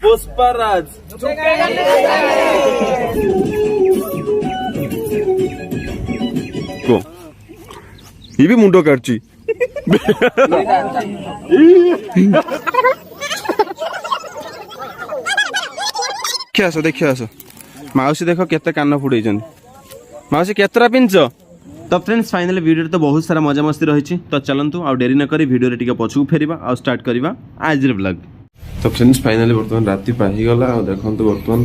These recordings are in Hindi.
पुष्पराज को ये भी मुंडो काटची देखिए आस माउसी देख केते कान फुड़े माउसी केतरा पिंच। तो फ्रेंड्स फाइनली वीडियो तो बहुत सारा मजा मस्ती रही। तो चलतु आ डेरी न करी वीडियो रे पछू फेरिबा आ स्टार्ट करबा आज ब्लॉग। तो फ्रेंड्स फाइनली बर्तमान राति पाही गला आ देखंतु बर्तमान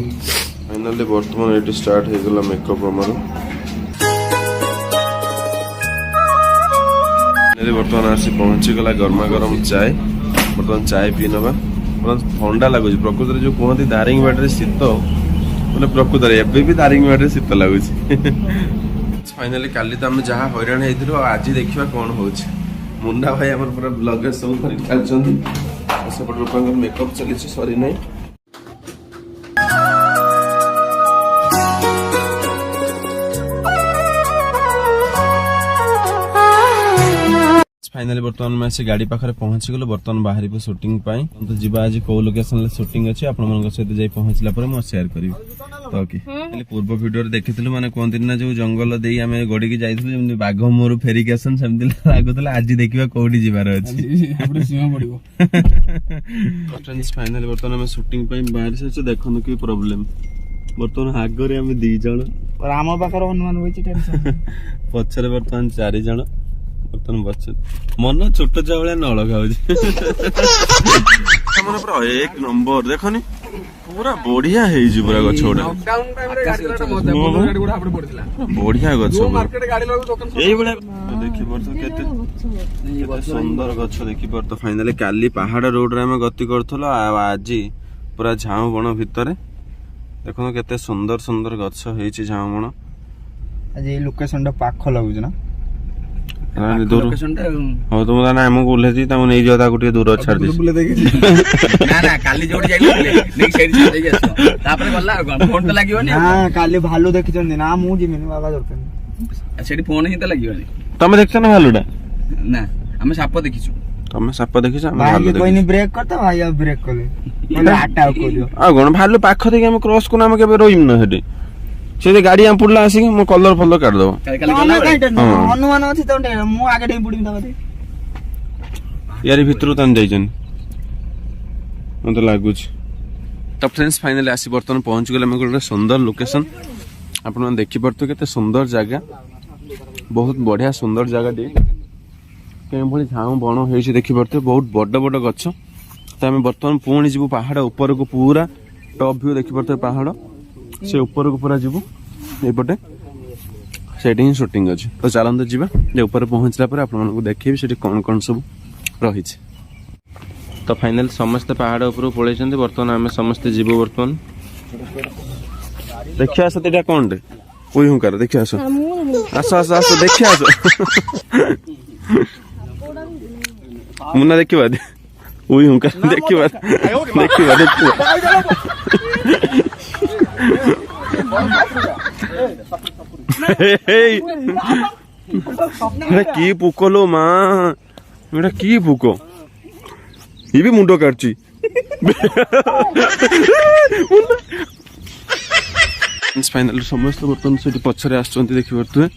फाइनली एटी स्टार्ट हो गला मेकअप हमर। बर्तमान आसी पहुंची गला गरमा गरम चाय। बर्तमान चाय पी नबा ठंडा लगुच प्रकृति जो कहते दारिंगबाड़ी शीत मैंने प्रकृत एवं भी दारिंगबाड़ी शीत लगुच। फाइनली काली तो आम जहाँ हैरान होती आज देखा कौन हो मुन्ना भाई आम पूरा ब्लॉगर सब कर रूपा मेकअप चली सरी ना। फाइनली बर्तमान में से गाड़ी पाखरे पहुंची गलो। बर्तमान बाहरी पे शूटिंग पाई तो जीवा आज को लोकेशन ले शूटिंग अछि आपण मन सहित जाई पहुंचला पर म शेयर करी। तो ओके खाली पूर्व वीडियो रे देखिथिलु माने कोन दिन ना जो जंगल देई हमें गडी की जाइथिलु जेमि बाघ मोर फेरी के आसन सेमति लागुतला आज देखिबा कोडी जीवार अछि आपण सीमा पड़िबो। फ्रेंड्स फाइनली बर्तमान में शूटिंग पाई बाहर से देखनु की प्रॉब्लम बर्तमान आगरे हम 2 जण और आम पाखर हनुमान होइछि टेंशन पछरे बर्तमान 4 जण बर्तमान बच्चे मन छोट चावलिया नल खाऊ पूरा 1 नंबर देखनी पूरा बढ़िया है पूरा गछ बढ़िया गछ देखी सुंदर गछ देखी पार। तो फाइनली काली पहाड़ रोड रे हम गति करथलो आज पूरा झाऊ बण भितर देखो केते सुंदर सुंदर गछ हेछि झाऊ बण। आज ए लोकेशन पाख लागुछ ना दूर हो तुम आमको ओल्हे नहीं जाओ गोटे दूर छाड़ काली भालू देखी ना मुझे बाबा दरकार फोन ही तो लगे तुम देख ना भालूटा ना आम साप देखी तुम साप देखी ब्रेक करता भाई अब ब्रेक कले भालू पाख देखिए हम क्रॉस को आम के रोइम ना से गाड़ी हम पुडला आसी मो कलर फलर काट दो हनुमान अछि त मु आगे ढे पुडी दबा दे यार भितर तन जाइछन मते लागुछ। तो फ्रेंड्स फाइनली आसी बर्तन पहुंच गेले हम गोटे सुंदर लोकेशन आपण देखि परतो केते सुंदर जगह बहुत बढ़िया सुंदर जगह दे के भली झाऊ बण हेछि देखि परतो बहुत बड़ बड़ गछ। त हम बर्तन पुणी जीवु पहाड़ ऊपर को पूरा टॉप व्यू देखि परतो पहाड़ से ऊपर को पूरा जीवु एपटे सेठी ही शूटिंग अछि। तो चलंत जीवा जे ऊपर पहुंचला पर आपण मानकु देखिबी सेठी कोन कोन सब रही छै। तो फाइनल समस्त पहाड़ ऊपर पळै छथि बर्तमान हमें समस्त जीवो बर्तमान देखिया आस तेटा कोन रे ओइ हुंकार देखिया आस आस आस आस देखिया आस मुन्ना देखिबा दे ओइ हुंकार देखिबा देखिबा देखिबा की पुको लो माँ की पुको ये भी मुंडो काटची फाइनल समस्त बर्तन से पछरे आछंती देखि परतुए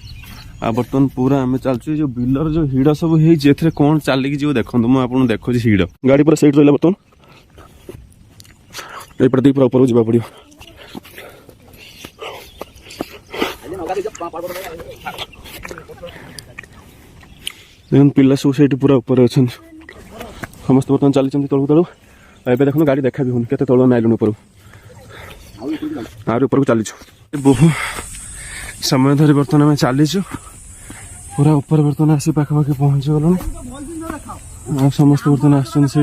आ बर्तन पूरा हमें चलछु जो बिलर जो हिड़ सब हे जेथरे कोन चाली जो देखंतु म आपन देखो जी हिड़ गाड़ी पूरा साइड रहला बर्तन ए प्रति पूरा ऊपर जिबा पड़ियो। देखो पिला सब से पूरा ऊपर अच्छा समस्त बर्तमान चली तलू तलू एवं देखो गाड़ी देखा भी होनी के तल नाइलुन ऊपर आर ऊपर को चलीचु बहु समय धरी बर्तमान आम चलीचु पूरा ऊपर बर्तमान आसी पाखापाखि पहुंची गलु आ समस्त बर्तमान आसुँच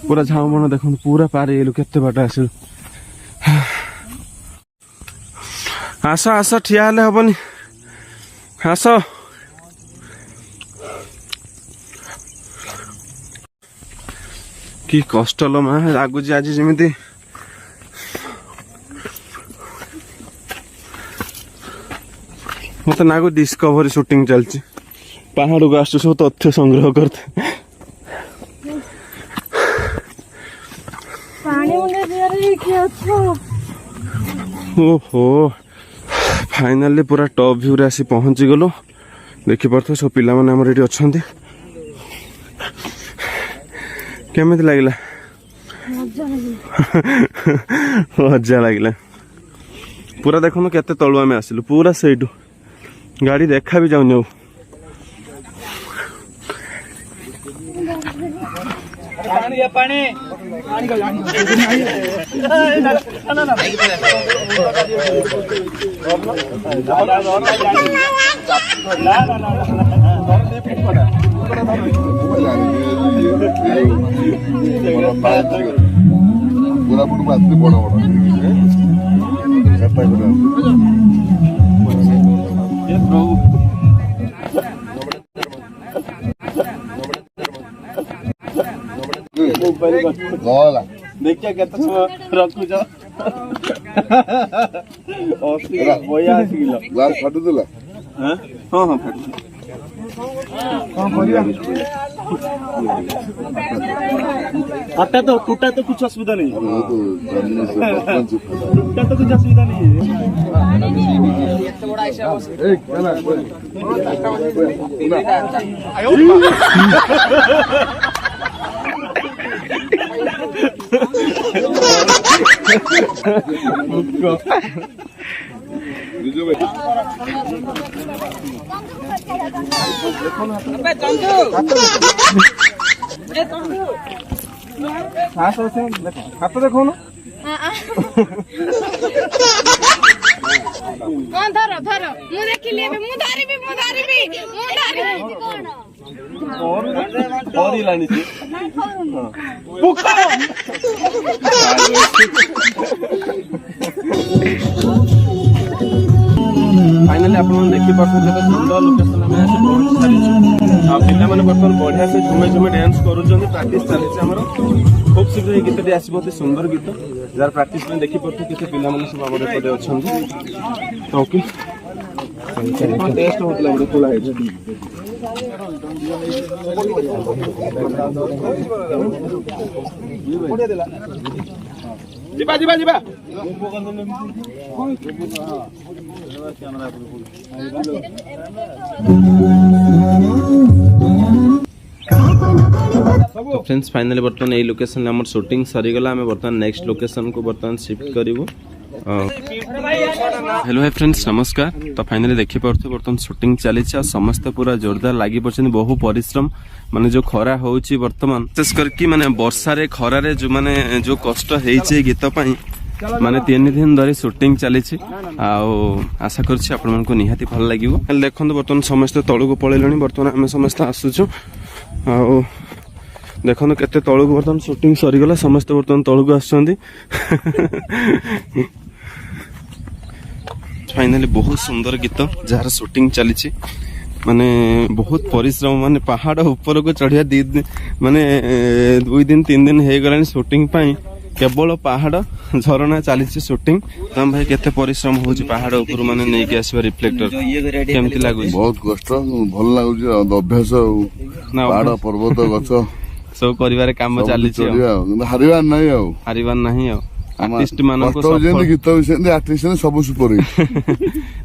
पूरा झाऊ बण देखो पूरा पार एलु केते बाट आसिलु आस आस ठिया हेले हबनी आस कि कष्ट लो माँ लगुच आज जमी मत ना डिस्कवरी शूटिंग चलती पहाड़ को आस सब तथ्य संग्रह करते पानी मुंडे दियारे किया अच्छा ओहो फाइनाली पूरा टॉप व्यू रे आसी पहुंची गलो देखि परथो सब पिला माने हमर एठी अछंती केमिति लागिला मजा लागिला पूरा देखो केते तळु आमे आसिलु पूरा सेइटु गाड़ी देखा भी जाउनी पानी देखिए केते समय रखुछ बया आसिलो ग्लास फाटुला हां हां फाटु आटा तो कुटा तो कुछ असुविधा नहीं कुटा तो कुछ असुविधा नहीं हाथ देखो ना कौन धरो धरो मु देखिले मु धारिबी और लानी थी फाइनली आप देखी पार्थे सुंदर लोकेशन में आसी पहुंच सारी पिला माने बर्तमान बढ़िया से झुमे झुमे डांस करूछन प्रैक्टिस चली हमर खूब शीघ्र ये गीतटी आसीबो ते सुंदर गीत जार प्रैक्टिस में देखी पार्थे केते पिला माने सब हमर पदे अछन तो ओके टेस्ट होतला बडे कोला है जीवा जीवा जीवा तो फ्रेंड्स फाइनली बर्तमान यही लोकेशन आम शूटिंग सरीगला आम बर्तमान नेक्स्ट लोकेशन को बर्तमान शिफ्ट करूँ हेलो हाय फ्रेंड्स नमस्कार तो फाइनली देखी पार्थे बर्तमान शूटिंग चली समस्त पूरा जोरदार लगी पड़े बहु परिश्रम माने जो खरा होची बर्तमान विशेष करके माने वर्षा रे खरा रे जो माने जो कष्ट हेइचे गीत पई माने 3 दिन धरी शूटिंग चली आशा करछि आपण मन को निहाती भल लागिवो देखंतु बर्तमान समस्त तळु को पळेलणी बर्तमान हम समस्त आसुछु आ देखो केते तळु को बर्तमान शूटिंग सरी गला समस्त बर्तमान तळु को आछंती फाइनली बहुत सुंदर गीत जार शूटिंग चली माने बहुत परिश्रम माने पहाड़ ऊपर को चढ़िया माने 2 दिन 3 दिन हो गला शूटिंग पाई केवल पहाड़ झरणा चली शूटिंग तम भाई केते परिश्रम होची पहाड़ ऊपर माने नहीं के आसीबा रिफ्लेक्टर केमति लागु बहुत कष्ट भल लागु अभ्यास पहाड़ पर्वत गछ सब करिवारे काम चली हारिबार नहीं हारिबार नहीं आर्टिस्ट मानक गीत आर्टिस्ट सब सुपर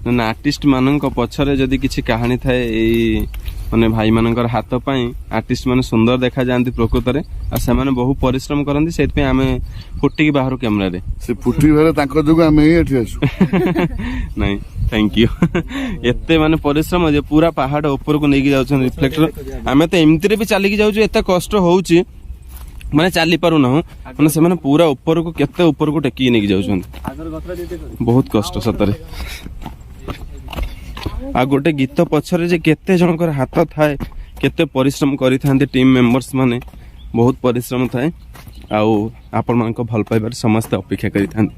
ना आर्टिस्ट मानक पछरे जदि किछि कहानी थाए माने भाई मानकर हाथ पाई आर्टिस्ट माने सुंदर देखा जाती प्रकृत रे आ से माने बहु परिश्रम करंती सेत पे आमे फुटी की बाहर कैमरा रे से फुटी बेले तांको जोग आमे एठी आसु नहीं थैंक यू एते माने परिश्रम जे पूरा पहाड़ ऊपर को नेकी जाउछन रिफ्लेक्टर आमे तो एमती रे भी चली की जाउछु एते कष्ट होउची माने चली पारु ना माने से माने पूरा ऊपर को केते ऊपर को टेकी नेकी जाउछन बहुत कष्ट सतरे आ गोटे गीत पछरे जे केते जनकर हाथ थाए केते परिश्रम करि थांते टीम मेंबर्स माने बहुत परिश्रम थाए आउ आपण मान को भल पाइबार समस्त अपेक्षा करि थांते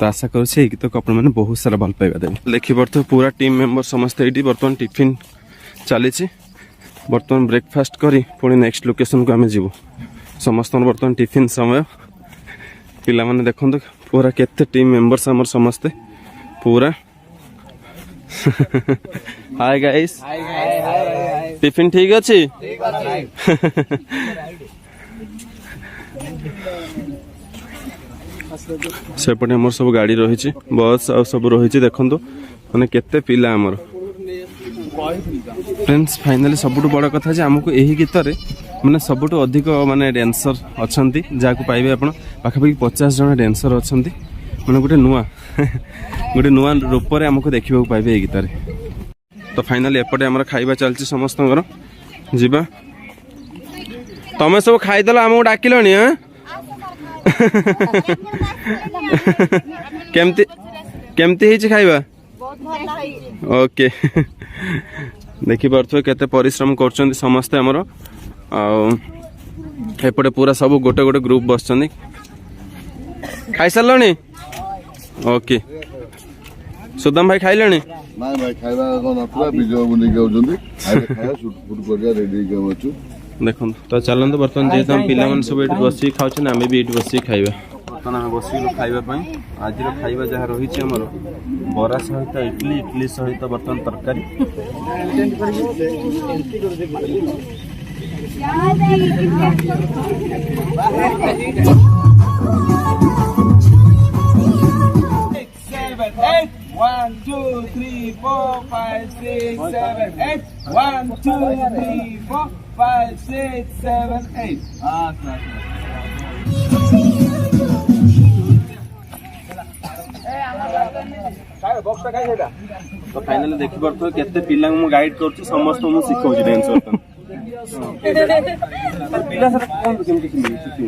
तो आशा करू से गीत को आपण माने बहुत सारा भल पाइबा देबे देखि बर्तमान पूरा टीम मेंबर समस्त एडी बर्तमान टिफिन चली बर्तमान ब्रेकफास्ट करी पुणी नेक्स्ट लोकेशन को आमे जीवो समस्त बर्तमान टिफिन समय पिला माने देखंतु पूरा केते टीम मेंबर्स हमर समस्ते पूरा हाय गाइस टिफिन ठीक अछि सेपटे आमर सब गाड़ी रही बस आ सब रही देखो मैंने केते पिला आमर फ्रेंड्स फाइनाली सबुठ बड़ कथा जे आमको यही गीत रे माने सबुठ अधिक माने डांसर अछंती जाको पाइबे आपण पाखापाखि 50 जन डांसर अछंती माने गोटे नुआ रूप रे हमको देखिबा पाइबे ए गीत रे। तो फाइनाली एपटे हमर खाइबा चलची समस्त जीवा तमे सब खाइदल हमको डाकिलनी हां केमती केमती हिची खाइबा ओके देखि पार्थ्यो केते परिश्रम करछन्ती समस्त हमर एपटे पूरा सब गोटे गोटे ग्रुप बसछन्ती खाइ सरलनी ओके सुदाम भाई खाइलनी ନାଇଁ ଭାଇ ଖାଇବା କଣ ନଥିଲା ବିଜୟ ବୁଲିକି ଆଉଛନ୍ତି ଖାଇବା ସୁଟ ଫୁଟ କରିବା ରେଡି ହେଇକି ଆମେ ଅଛୁ देखो तो चलते बर्तमान जेहेतु हम पिला सब ये बस खाऊ आम भी ये बस खाइबा बर्तमान आम बस खाइबापी आज खाइबा जहाँ रही आमर बरा सहित इडली इडली सहित बर्तमान तरकारी One, two, three, four, five, six, seven, eight. 1, 2, 3, 4, 5, 6, 7, 8. तो फाइनली देखि परथो केते पिला मु गाइड करछु समस्त मु सिखौछि डांस बर्तन पिला सर कोन केमति सिखि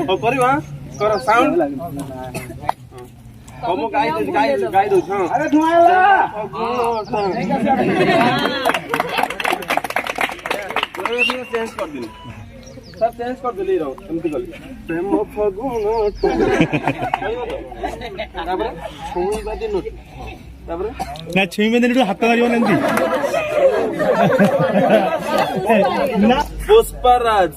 ओ परिवा कर साउंड कम गाइड दो हां अरे धुआला चेंज कर दिनु सब चेंज कर दिली रहो एमती गली प्रेम फगुन तापर छुई बादी नो तापर ना छुई में देनी हाथ मारियो नंदी ना पुष्पराज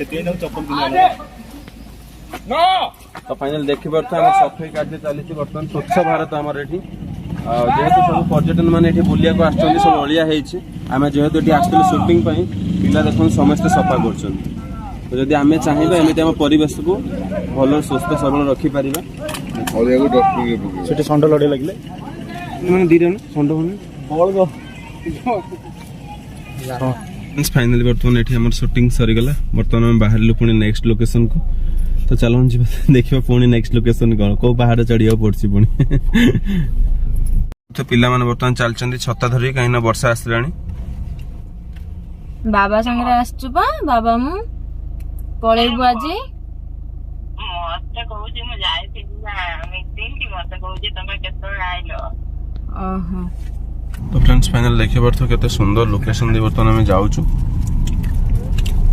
तेनो चप्पल दिला नो तो फाइनल देखि परथो हम सफाई कार्य चली बर्तमान स्वच्छ भारत हमर एठी जेहेतु सब पर्यटन मैंने बुलिया को आसछन्ती सब अलिया हेछि आमे जेहेतु एठी आस्तले शूटिंग पई पिला देखन समस्त सफा करछन्ती तो जदि आमे चाहिबा एमिति हम परिवेश को भलो सुस्थ सबल रखि परिबा ଅଳିଆ କୁ ଡଷ୍ଟବିନ ରେ ପକେଇବା ସେଠି ଷଣ୍ଢ ଲଢେଇ ଲାଗିଲେ ମାନେ ଦି ଜଣ ଷଣ୍ଢ ମାନେ ବଳ गो फाइनली बर्तमान एठी हमर शूटिंग सरी गला बर्तमान हम बाहरलु पुणी नेक्स्ट लोकेशन को तो चलो हम देखिबा पुणी नेक्स्ट लोकेशन कोन को पहाड़ चढ़िया पड़छि पुणी तो पिला माने बर्तमान चलचंदी छता धरि कहिना वर्षा आसलाणी बाबा संगे आसछु बा बाबा मु पळेबु आजी मते कहूजे मु जायति ना मीटिंग की मते कहूजे तमे केतो आइलो ओहो तो फ्रेंड्स फाइनल देखि बर्तो केते सुंदर लोकेशन दे बर्तमान हम जाउछु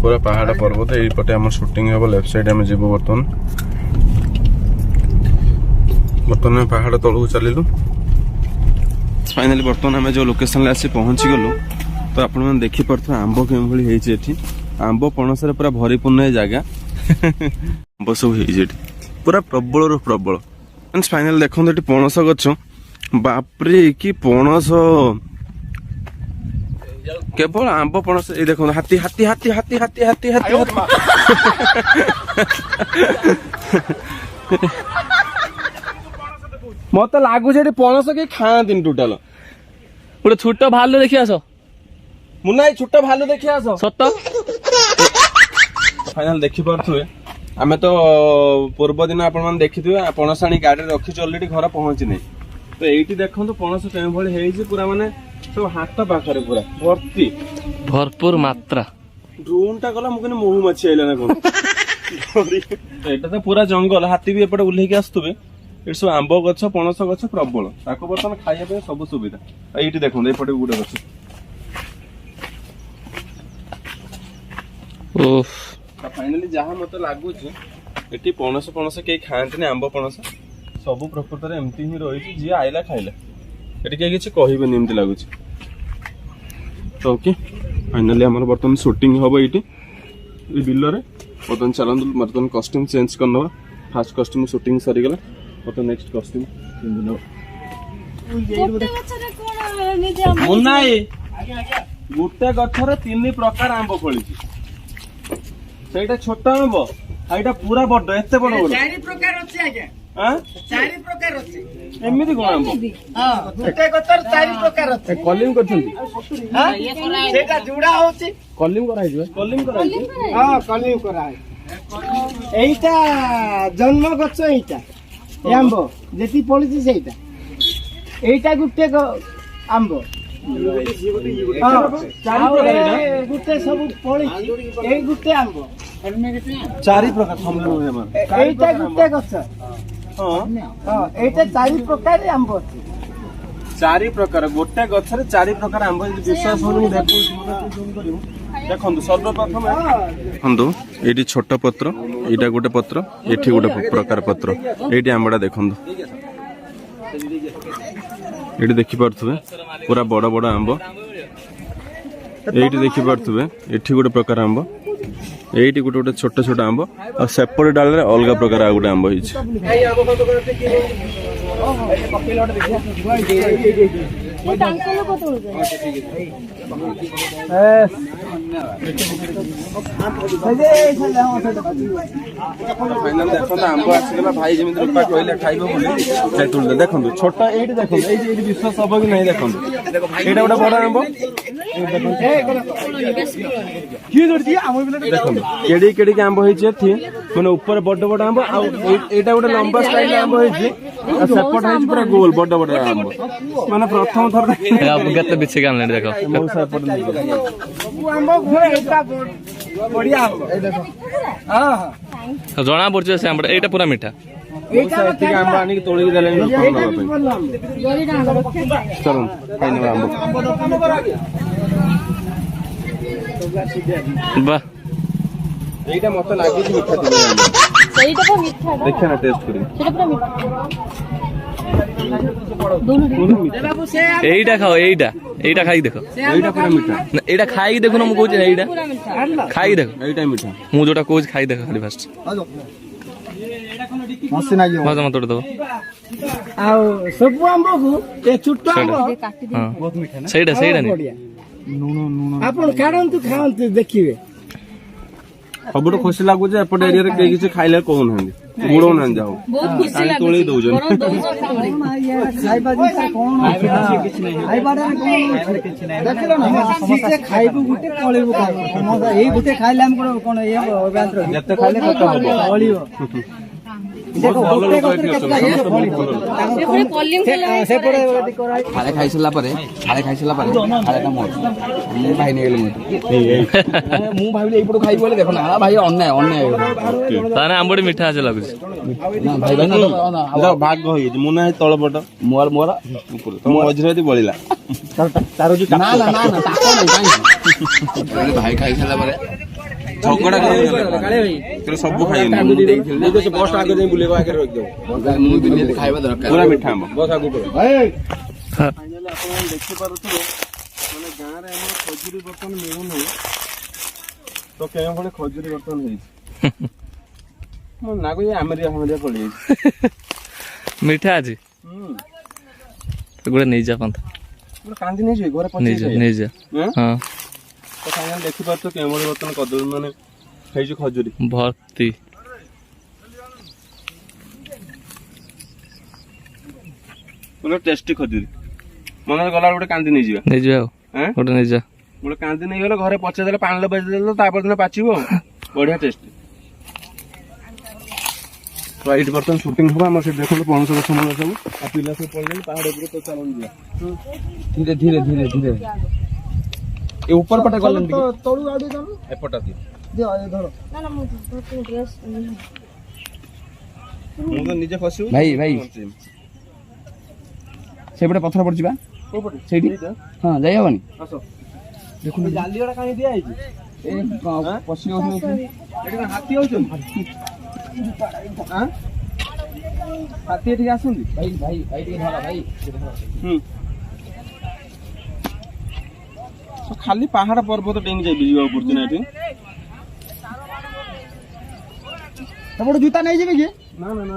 पूरा पहाड़ पर्वत एई पटे हमर शूटिंग हेबो लेफ्ट साइड हम जेबो बर्तमान पहाड़ तळु चलिलु फाइनली बर्तमान आम जो लोकेशन आसी पहुंची गलु तो आपण मैंने देखी पार्थ आंब के एठी आंब पणस पूरा भरीपूर्ण जगह आंब सब पूरा प्रबल प्रबल फाइनल देखो ये पणस गछ बापरे कि पणस केवल आंब पणस ये देखो हाथी हाथी हाथी हाथी हाथी हाथी हाथी मत लगुच पणस के खाती टोटाल गोटे छोट भालू देखी आस मुना छोट भालू देखी आस सत फाइनाल देखी पारे आम तो पूर्व दिन आप देखिए पणस आनी गाड़ी रखी अलरेडी घर पहुंची नहीं तो ये देखो पणस के पूरा माने सब हाथ पाखे पूरा भर्ती भरपूर मात्रा ड्रोन टा गला मुझे महुमाछी आइला ना कौन एटा तो पूरा जंगल हाथी भी एपटे उल्लेख आसुवे ये सब आंब गछ पणस गछ प्रबल ताको बर्तमान खाइबा सब सुविधा ये देखो एपटे गोटे गछ फाइनाली जहाँ मत लगुच ये पणस पणस कई खाते आंब पणस सब प्रकृत में एमती ही रही जी आइला खाइला ये किसी कहबेनि एमती लगुच तो ओके फाइनाली आम बर्तमान शूटिंग हम ये बिल बर्तमान चलते बर्तमान कस्ट्यूम चेंज करना फास्ट कस्ट्यूम शूटिंग सरीगला बर्तमान नेक्स्ट कस्ट्यूम ଗୋଟେ ଗଛରେ କଣ ନିଜେ ଆମ୍ବ ମୁନାଇ ଗୋଟେ ଗଛରେ 3 ପ୍ରକାର ଆମ୍ବ ଫଳିଛି। ସେଇଟା ଛୋଟ ଆମ୍ବ ଆଉ ଏଇଟା ପୁରା ବଡ, ଏତେ ବଡ ବଡ। 4 ପ୍ରକାର ଅଛି ଆଜ୍ଞା, ଆଁ 4 ପ୍ରକାର ଅଛି। ଏମିତି କଣ ଆମ୍ବ? ହଁ, ଗୋଟେ ଗଛରେ 4 ପ୍ରକାର ଅଛି। କଲିମ କରିଛନ୍ତି? ହଁ, ସେଇଟା ଯୋଡା ହଉଛି। କଲିମ କରାହେଇଯିବ? କଲିମ କରାହେଇଛି। ହଁ, କଲିମ କରାହେ। ଏଇଟା ଜନ୍ମ ଗଛ, ଏଇଟା ଏ ଆମ୍ବ ଯେତିକି ପଡିଛି ସେଇଟା। ଏଇଟା ଗୋଟେ ଆମ୍ବ। ହଁ, ଆଉ ଏ ଗୋଟେ ସବୁ ପଡିଛି, ଏଇ ଗୋଟେ ଆମ୍ବ। 4 ପ୍ରକାର ଏଇଟା ଗୋଟେ ଗଛ। ହଁ ହଁ, ଏଇଟା 4 ପ୍ରକାର ଆମ୍ବ ଅଛି। 4 ପ୍ରକାର ଗୋଟେ ଗଛରେ 4 ପ୍ରକାର ଆମ୍ବ। ଯଦି ବିଶ୍ୱାସ ହଉନି ମୁଁ ଦେଖୁଛି, ଦେଖନ୍ତୁ ସର୍ବପ୍ରଥମେ ଦେଖନ୍ତୁ ଏଇଠି ଛୋଟ ପତ୍ର, ଏଇଟା ଗୋଟେ ପତ୍ର, ଏଠି ଗୋଟେ ପ୍ରକାର ପତ୍ର। ଏଇଠି ଆମ୍ବଟା ଦେଖନ୍ତୁ, ଏଇଠି ଦେଖିପାରୁଥିବେ ପୁରା ବଡ ବଡ ଆମ୍ବ। ଏଇଠି ଦେଖିପାରୁଥିବେ ଏଠି ଗୋଟେ ପ୍ରକାର ଆମ୍ବ, ଏଇଠି ଗୋଟେ ଗୋଟେ ଛୋଟ ଛୋଟ ଆମ୍ବ, ଆଉ ସେପଟେ ଡାଳରେ ଅଲଗା ପ୍ରକାର ଆଉ ଗୋଟେ ଆମ୍ବ ହେଇଛି। ତାଙ୍କ ଲୋକ ତୋଳୁଛନ୍ତି। ଫାଇନାଲ ଦେଖନ୍ତୁ ଆମ୍ବ ଆସିଗଲା। ଭାଇ ଯେମିତି ରୂପା କହିଲେ ଖାଇବ ବୋଲି ତୁଳିଲେ। ଦେଖନ୍ତୁ ଛୋଟ ଏଇଠି ଦେଖନ୍ତୁ, ଏଇଠି ବିଶ୍ୱାସ ହବ କି ନାହିଁ ଦେଖନ୍ତୁ, ଏଇଟା ଗୋଟେ ବଡ ଆମ୍ବ। ଦେଖନ୍ତୁ କେଡିକି କେଡିକି ଆମ୍ବ ହେଇଛି ଏଠି, ମାନେ ଉପରେ ବଡ ବଡ ଆମ୍ବ, ଆଉ ଏଇଟା ଗୋଟେ ଲମ୍ବା ଷ୍ଟାଇଲ ଆମ୍ବ ହେଇଛି, ଆଉ ସେପଟ ହେଇଛି ପୁରା ଗୋଲ ବଡ ବଡ ଆମ୍ବ। ମାନେ ପ୍ରଥମ ଥର କେତେ ବିଛିକି ଆଣିଲେଣି ଦେଖ। ବଢିଆ ଆମ୍ବ। ଜଣା ପଡୁଛି ସେ ଆମ୍ବଟା ଏଇଟା ପୁରା ମିଠା। ଏତିକି ଆମ୍ବ ଆଣିକି ତୋଳିକି ଦେଲେଣି ଲୋକଙ୍କୁ ନେବା ପାଇଁ। ଚାଲନ୍ତୁ ଖାଇନେବା ଆମ୍ବ। ବାহ, ଏଇଟା ମତେ ଲାଗୁଛି ମିଠା ଥିବ। ସେଇଟା ତ ମିଠା। ଦେଖିଆ ନା ଟେଷ୍ଟ କରି। ସେଇଟା ପୁରା ମିଠା। ଏଇଟା ଖାଅ, ଏଇଟା ଏଇଟା ଖାଇକି ଦେଖ। ଏଇଟା ପୁରା ମିଠା। ନା, ଏଇଟା ଖାଇକି ଦେଖୁନ, ମୁଁ କହୁଛି ଏଇଟା ପୁରା ମିଠା। ଖାଇକି ଦେଖ। ଏଇଟା ମିଠା। ମୁଁ ଯୋଉଟା କହୁଛି ଖାଇ ଦେଖ ଖାଲି ଫାଷ୍ଟ। ମତେ ଗୋଟେ ଦବ। ଆଉ ସବୁ ଆମ୍ବକୁ ଏ ଛୋଟ ଆମ୍ବ ହଁ ସେଇଟା ସେଇଟା ନି ଆପଣ କାଢନ୍ତୁ, ଖାଆନ୍ତୁ, ଦେଖିବେ। ସବୁଠୁ ଖୁସି ଲାଗୁଛି ଏପଟେ ଏରିଆରେ କେହି କିଛି ଖାଇଲେ କହୁନାହାନ୍ତି, ବୁଡଉନାହାନ୍ତି। ଯାଉ ବହୁତ ଖୁସି ଲାଗୁଛି। ତୋଳି ଦଉଛନ୍ତି। ଖାଇବା ଜିନିଷ କଣ ଖାଇବୁ ଗୋଟେ ପଳେଇବୁ, ଏଇ ଗୋଟେ ଖାଇଲେ ଆମେ କଣ ଯେତେ ଖାଇଲେ ଖତ ହବ। ପଳିବ। ବହୁତ ଭଲ ଲୋକ ଏଠି ଅଛନ୍ତି, ସମସ୍ତେ ବହୁତ ଭଲ ଲୋକ। ଏପଟେ କଲିମ ଥାଳେ ଖାଇସାରିଲା ପରେ ଥାଳେଟା ମୋର। ମୁଁ ଭାଇ ନେଇଗଲି। ମୁଁ ଭାବିଲି ଏଇପଟୁ ଖାଇବି ବୋଲି, ଦେଖ ନା ଭାଇ ଅନ୍ୟାୟ ଅନ୍ୟାୟ। ତାହେଲେ ଆମ୍ବଟି ମିଠା ଅଛି ଲାଗୁଛି। ନା ଭାଇ ଭାଇ ଭାଗ ହେଇଯାଇଛି। ମୁଁ ନା ତଳ ପଟ ମୋର ମୋର ତମ ମଝିରେ ଯଦି ବଳିଲା ତାର ଯୋଉ ନା ନା ନା ନା ତାକୁ ନାହିଁ କାହିଁକି ଭାଇ ଖାଇସାରିଲା ପରେ ଝଗଡା ସବୁ ଖାଇନି। ବସ୍ ଆଗରେ ଯାଇ ବୁଲେଇବା, ଆଗରେ ରଖିଦେବ। ମୁଁ ବି ନିହାତି ଖାଇବା ଦରକାର। ପୁରା ମିଠା ଆମ୍ବ। ବସ୍ ଆଗକୁ ହଁ। ଆପଣ ଦେଖିପାରୁଥିବେ ମାନେ ଗାଁରେ ଆମର ଖଜୁରୀ ବର୍ତ୍ତମାନ ମିଳୁନାହିଁ, ତ କେଉଁ ଭଳି ଖଜୁରୀ ବର୍ତ୍ତମାନ ହେଇଛି। ମୋ ନାଗୁଛି ଆମେରିଆ ପଳେଇଯାଇଛି। ମିଠା ଅଛି ଗୋଟେ ନେଇଯା ପନ୍ଥା। କାନ୍ଦି ନେଇଯିବେ ଘରେ ନେଇଯା। ହଁ ଦେଖିପାରୁଥିବ କେଉଁଭଳି ବର୍ତ୍ତମାନ କଦଳୀ ମାନେ ହେଇଛି ଖଜୁରୀ ଭର୍ତ୍ତି। ଟେଷ୍ଟି ଖଜୁରୀ। ମନରେ ଗଲା ଗୋଟେ କାନ୍ଦି ନେଇଯିବା। ନେଇଯିବା ଆଉ ଗୋଟେ ନେଇଯା। ଗୋଟେ କାନ୍ଦି ନେଇଗଲେ ଘରେ ପଚେଇଦେଲେ, ପାଣିରେ ପଚେଇଦେଲେ, ତାପରେ ଦିନ ପାଚିବ ଆଉ। ବଢିଆ ଟେଷ୍ଟି। ତ ଏଇଠି ବର୍ତ୍ତମାନ ସୁଟିଂ ହବ। ଆମର ସେଠି ଦେଖନ୍ତୁ ପଣସ ଗଛ ମୂଳ ସବୁ, ଆଉ ପିଲା ସବୁ ପଳେଇଲେଣି ପାହାଡ ଉପରୁ। ତ ଚାଲନ୍ତୁ ଯିବା ଧୀରେ ଧୀରେ ଧୀରେ ଧୀରେ। ଏ ଉପର ପଟେ ଗଲେଣି ଟିକେ। ତଳୁ ଆଉ ଟିକେ ଚାଲୁ। ଏପଟା ଦିଅ। ଧର। ମୁଁ ତ ନିଜେ ଫସିବୁ। ଭାଇ ଭାଇ ସେପଟେ ପଥର ପଡିଛି ବା ସେଇଠି। ହଁ ଯାଇ ହବନି। ଦେଖୁନ ଜାଲି ଗୁଡା କାହିଁ ଦିଆ ହେଇଛି। ପଶି ଏଠି କଣ ହାତୀ ହଉଛନ୍ତି? ହାତୀ ଏଠିକି ଆସନ୍ତି? ଭାଇ ଭାଇ ଭାଇ ଟିକେ ଧର ଭାଇ। ଖାଲି ପାହାଡ ପର୍ବତ ଡେଇଁକି ଯାଇ ଯିବାକୁ ପଡୁଛି ନା ଏଠି। ସେପଟେ ଜୁତା ନେଇଯିବେ କି? ନା ନା ନା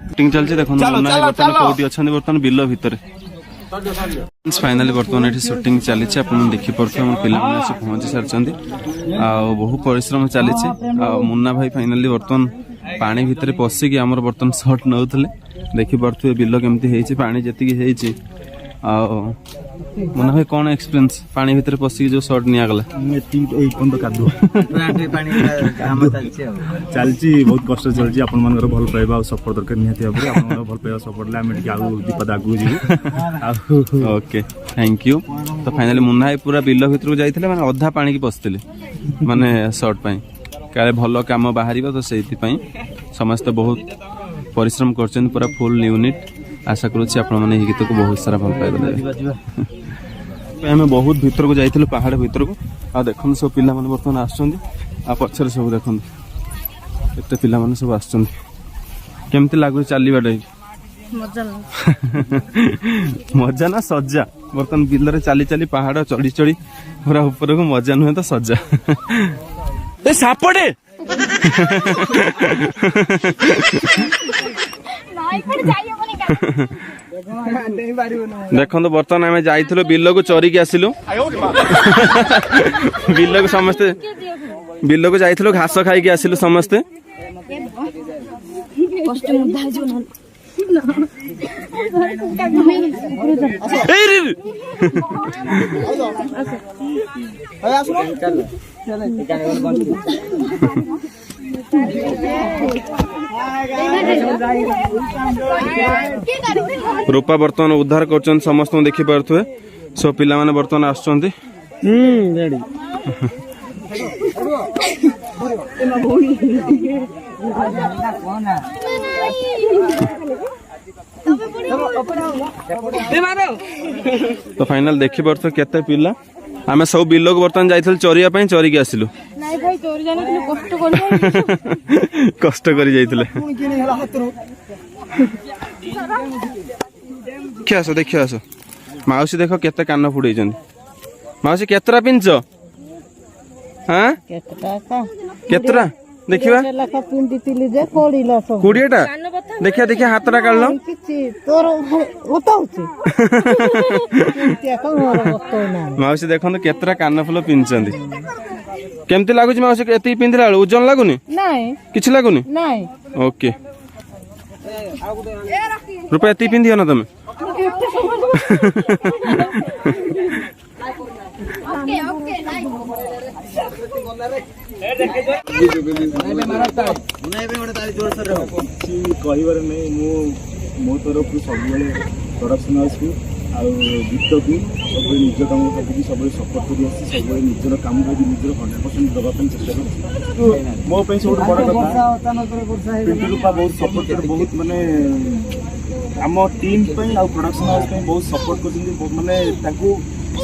শুটিং চলছে দেখুন মুন্না ভাই বর্তমান কোটি অଛନ୍ତି বর্তমান বিଲ ভিতরে ফাইনালি বর্তমান এটি শুটিং চালিছে ଆପଣ ଦେଖିପାରୁଥିବେ ଆମ ପିଲାମାନେ ଆସି ପହଞ୍ଚି ସାରିଛନ୍ତି ଆଉ ବହୁ ପରିଶ୍ରମ ଚାଲିଛି ଆଉ ମୁନ୍ନା ଭାଇ ଫାଇନାଲି ବର୍ତ୍ତମାନ ପାଣି ଭିତରେ ପଶିକି ଆମର ବର୍ତ୍ତମାନ ସଟ୍ ନେଉଥିଲେ ଦେଖିପାରୁଥିବେ ବିଲ କେମିତି ହେଇଛି ପାଣି ଯେତିକି ହେଇଛି ଆଉ ମୁନ୍ନା ଭାଇ କ'ଣ ଏକ୍ସପିରିଏନ୍ସ ପାଣି ଭିତରେ ପଶିକି ଯୋଉ ସଟ୍ ନିଆଗଲା ଚାଲିଛି ବହୁତ କଷ୍ଟ ଚାଲିଛି ଆପଣ ମାନଙ୍କର ଭଲ ପାଇବା ଆଉ ସପୋର୍ଟ ଦରକାର ନିହାତି ଭାବରେ ଆପଣଙ୍କର ଭଲ ପାଇବା ସପୋର୍ଟ ହେଲେ ଆମେ ଟିକେ ଆଉ ଦୀପାଦ ଆଗକୁ ଯିବୁ ଓକେ ଥ୍ୟାଙ୍କ ୟୁ ତ ଫାଇନାଲି ମୁନ୍ନା ଭାଇ ପୁରା ବିଲ ଭିତରକୁ ଯାଇଥିଲେ ମାନେ ଅଧା ପାଣିକି ପଶିଥିଲେ ମାନେ ସଟ୍ ପାଇଁ କାଳେ ଭଲ କାମ ବାହାରିବ ତ ସେଇଥିପାଇଁ ସମସ୍ତେ ବହୁତ ପରିଶ୍ରମ କରିଛନ୍ତି ପୁରା ଫୁଲ୍ ୟୁନିଟ୍ आशा करुच्ची आपण मैंने गीत को बहुत सारा भल पाइबे आम बहुत भीतर को जाइलु पहाड़ भीतर को आ देख सब पिला माने बर्तमान आसुँच आ पछर सब देख एत पिला माने सब आसुँच केमती लगुच चलवाटा मजा ना सज्जा बर्तमान बिल चली चली पहाड़ चढ़ी चढ़ी पूरा ऊपर को मजा नुहे तो सज्जा सापड़े देखो बर्तमान आम जाइलु बिल को चोरी की आसिलु बिल को समस्ते बिल को जाइलु घास खाई आसिलु समस्ते रूपा बर्तमान उद्धार कर समस्त देखी पारे सब पिला माने बर्तमान आसुँच तो फाइनल देखी पारे केते पिला आम सब बिल को बर्तमान जाइल चोरिया चोरी की आसिलु कष्ट करी जाइथिले क्या आस देखिए आस माउसी देख केते कान फुड़े माउसी केतरा पिंच हाँ केतरा देखिबा 20टा देखिया देखिया हाथटा काढल माउसी देखो केतरा कान फुल पिंचंदी केमती लागुच माउसी एति पिंधला ओजन लागुनी किछ लागुनी ओके रुपया एति पिंधियो ना तमे कहबार नहीं मो तरफ सब प्रोडक्शन हाउस को गीत को सब निज काम करके सब सपोर्ट कर सब निजर काम करके निजर 100% देवाई चेष्टा कर मो सब बड़ कथा पिंटू रूपा बहुत सपोर्ट कर बहुत माने आम टीम प्रोडक्शन हाउस बहुत सपोर्ट कर माने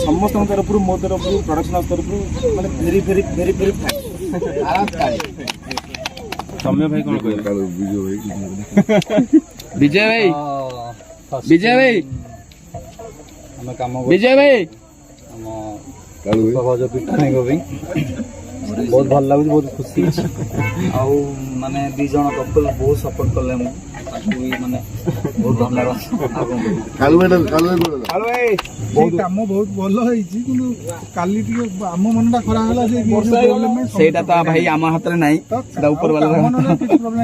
समस्त तरफ मो तरफ प्रोडक्शन हाउस तरफ माने भेरी भेरी भेरी भेरी सौम्य भाई कौन विजय विजय भाई विजय भाई बहुत भल लगे बहुत खुशी माने दी जन कपल बहुत सपोर्ट कले माने बहुत धन्यवाद काम बहुत भल काली आम मनटा खरा सेटा तो भाई आम हाथ में नहीं ऊपर वाला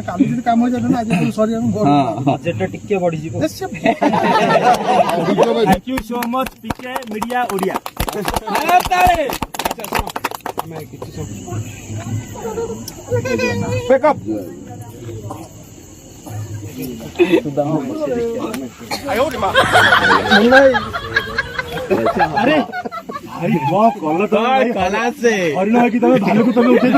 काली काम हो जाए आज सॉरी बजेट टिके बढ़ी thank you so much PK media Odia backup अरे कला से हरिण की भालू को उठे